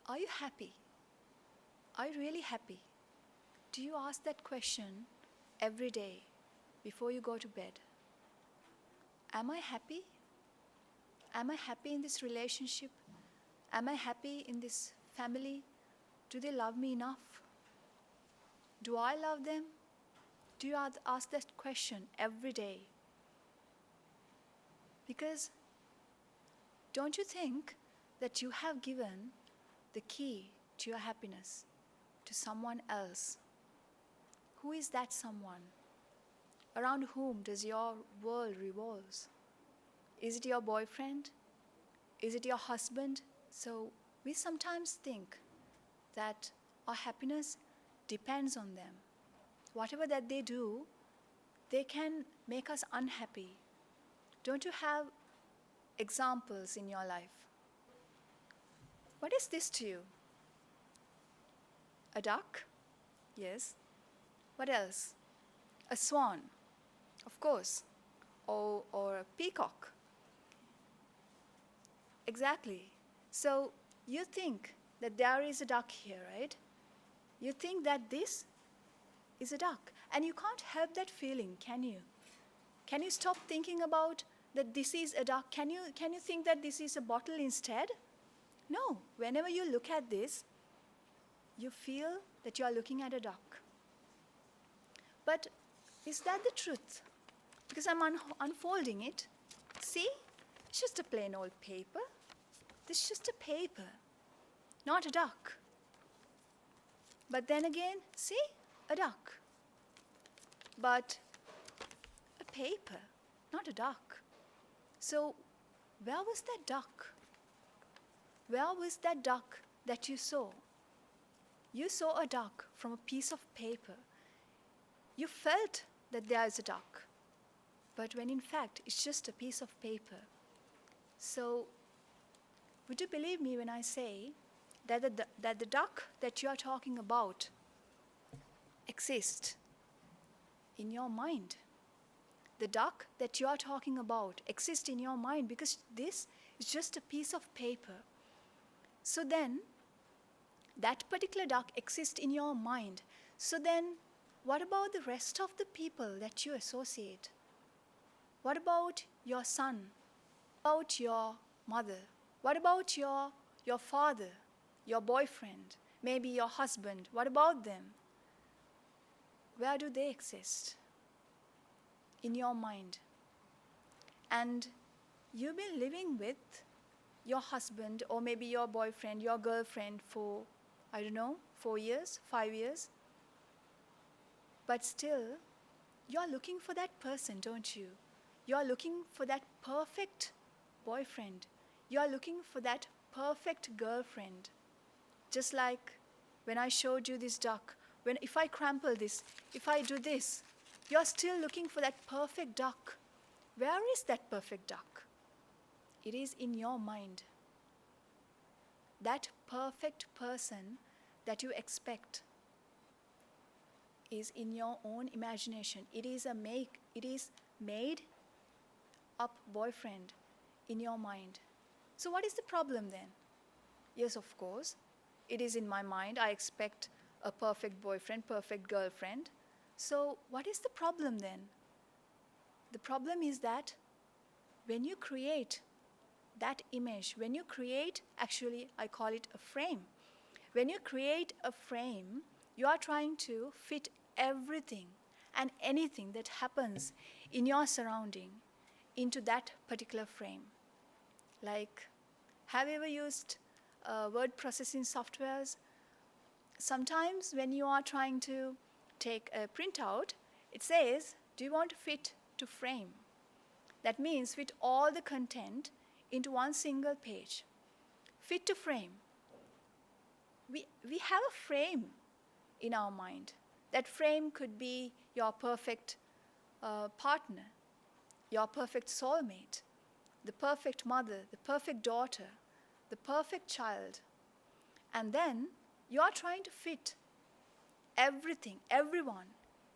Are you happy? Are you really happy? Do you ask that question every day before you go to bed? Am I happy? Am I happy in this relationship? Am I happy in this family? Do they love me enough? Do I love them? Do you ask that question every day? Because don't you think that you have given the key to your happiness to someone else? Who is that someone? Around whom does your world revolve? Is it your boyfriend? Is it your husband? So we sometimes think that our happiness depends on them. Whatever that they do, they can make us unhappy. Don't you have examples in your life? What is this to you? A duck? Yes. What else? A swan, of course. Or a peacock. Exactly. So you think that there is a duck here, right? You think that this is a duck. And you can't help that feeling, can you? Can you stop thinking about that this is a duck? Can you think that this is a bottle instead? No. Whenever you look at this, you feel that you are looking at a duck. But is that the truth? Because I'm unfolding it. See? It's just a plain old paper. This is just a paper, not a duck. But then again, see? A duck. But a paper, not a duck. So, where was that duck? Where was that duck that you saw? You saw a duck from a piece of paper. You felt that there is a duck, but when in fact it's just a piece of paper. So, would you believe me when I say that the duck that you are talking about exists in your mind? The duck that you are talking about exists in your mind because this is just a piece of paper. So then, that particular duck exists in your mind. So then, what about the rest of the people that you associate? What about your son? What about your mother? What about your father, your boyfriend, maybe your husband? What about them? Where do they exist? In your mind. And you've been living with your husband or maybe your boyfriend, your girlfriend for, 4 years, 5 years. But still, you're looking for that person, don't you? You're looking for that perfect boyfriend. You're looking for that perfect girlfriend. Just like when I showed you this duck, if I crumple this, if I do this, you're still looking for that perfect duck. Where is that perfect duck? It is in your mind. That perfect person that you expect is in your own imagination. It is made up boyfriend in your mind. So what is the problem then? Yes, of course, it is in my mind. I expect a perfect boyfriend, perfect girlfriend. So what is the problem then? The problem is that when you create that image, actually I call it a frame. When you create a frame, you are trying to fit everything and anything that happens in your surrounding into that particular frame. Like, have you ever used word processing softwares? Sometimes when you are trying to take a printout, it says, do you want to fit to frame? That means fit all the content into one single page. Fit to frame. We have a frame in our mind. That frame could be your perfect partner, your perfect soulmate, the perfect mother, the perfect daughter, the perfect child. And then you are trying to fit everything, everyone,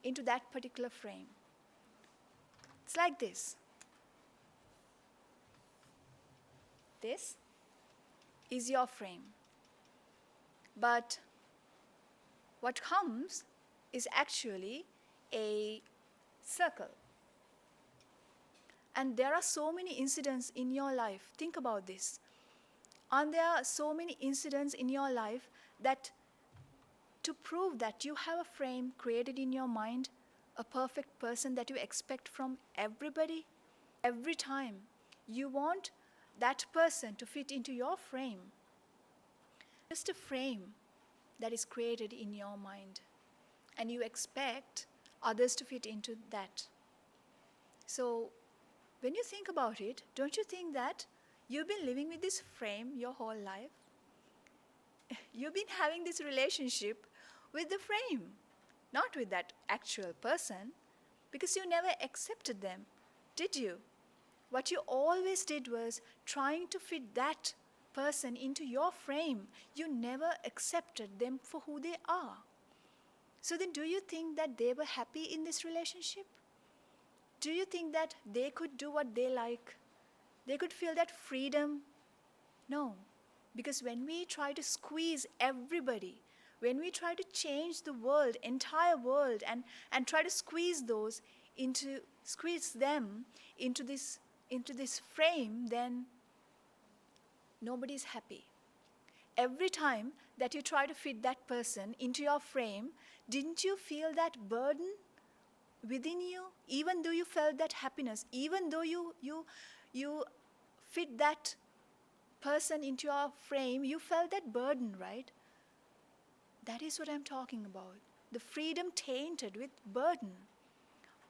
into that particular frame. It's like this. This is your frame. But what comes is actually a circle. And there are so many incidents in your life. Think about this. And there are so many incidents in your life that to prove that you have a frame created in your mind, a perfect person that you expect from everybody, every time you want that person to fit into your frame. Just a frame that is created in your mind, and you expect others to fit into that. So when you think about it, don't you think that you've been living with this frame your whole life? You've been having this relationship with the frame, not with that actual person, because you never accepted them, did you? What you always did was trying to fit that person into your frame. You never accepted them for who they are. So then, do you think that they were happy in this relationship? Do you think that they could do what they like? They could feel that freedom? No. Because when we try to squeeze everybody, when we try to change the world, entire world, and try to squeeze them into this frame, then nobody's happy. Every time that you try to fit that person into your frame, didn't you feel that burden within you? Even though you felt that happiness, even though you fit that person into your frame, you felt that burden, right? That is what I'm talking about. The freedom tainted with burden.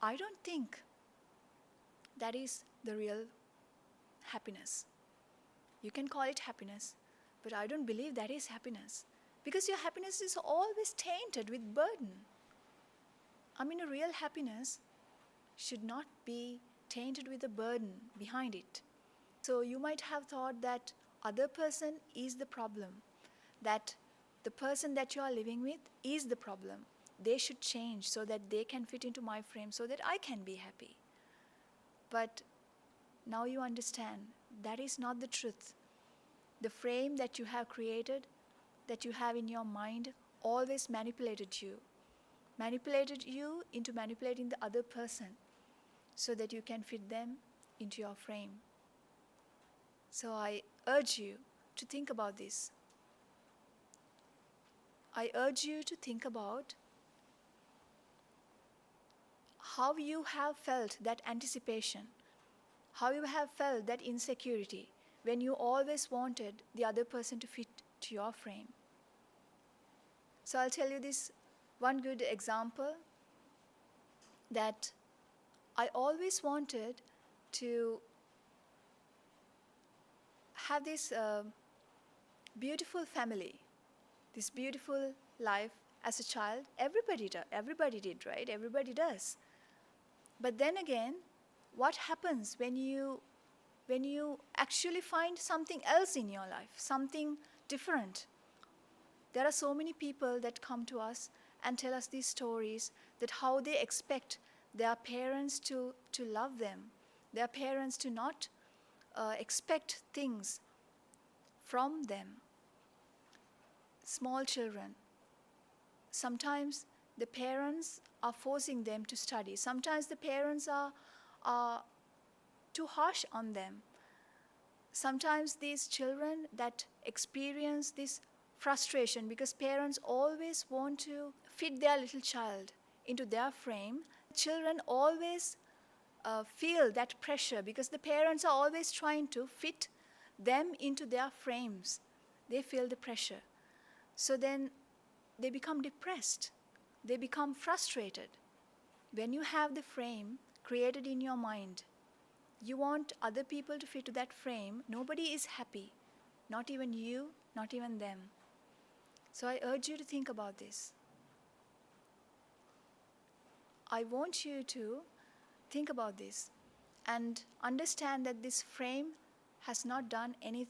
I don't think that is the real happiness. You can call it happiness, but I don't believe that is happiness. Because your happiness is always tainted with burden. I mean, a real happiness should not be tainted with a burden behind it. So you might have thought that other person is the problem, that the person that you are living with is the problem. They should change so that they can fit into my frame, so that I can be happy. But now you understand that is not the truth. The frame that you have created, that you have in your mind, always manipulated you into manipulating the other person so that you can fit them into your frame. So I urge you to think about this. I urge you to think about how you have felt that anticipation, how you have felt that insecurity when you always wanted the other person to fit to your frame. So I'll tell you this one good example, that I always wanted to have this beautiful family, this beautiful life as a child. Everybody did, right? Everybody does. But then again, what happens when you actually find something else in your life, something different? There are so many people that come to us and tell us these stories, that how they expect their parents to love them, their parents to not expect things from them. Small children, sometimes the parents are forcing them to study. Sometimes the parents are too harsh on them. Sometimes these children that experience this frustration because parents always want to fit their little child into their frame. Children always feel that pressure because the parents are always trying to fit them into their frames. They feel the pressure. So then they become depressed. They become frustrated. When you have the frame created in your mind, you want other people to fit to that frame, nobody is happy. Not even you, not even them. So I urge you to think about this. I want you to think about this and understand that this frame has not done any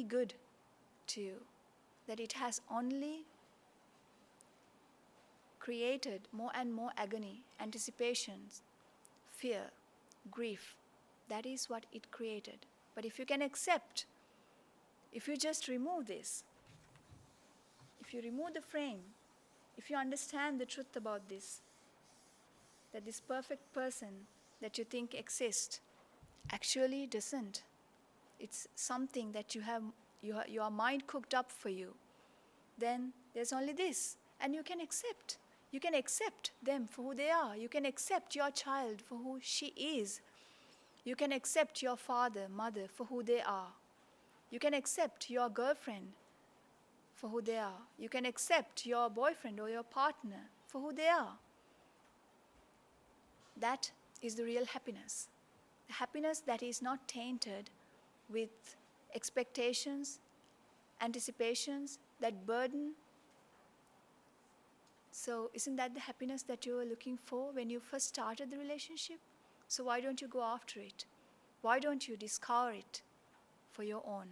good to you, that it has only created more and more agony, anticipations, fear, grief. That is what it created. But if you can accept, if you just remove this, if if you remove the frame, if you understand the truth about this, that this perfect person that you think exists actually doesn't. It's something that your mind cooked up for you. Then there's only this, and you can accept. You can accept them for who they are. You can accept your child for who she is. You can accept your father, mother for who they are. You can accept your girlfriend for who they are. You can accept your boyfriend or your partner for who they are. That is the real happiness. The happiness that is not tainted with expectations, anticipations, that burden. So isn't that the happiness that you were looking for when you first started the relationship? So why don't you go after it? Why don't you discover it for your own?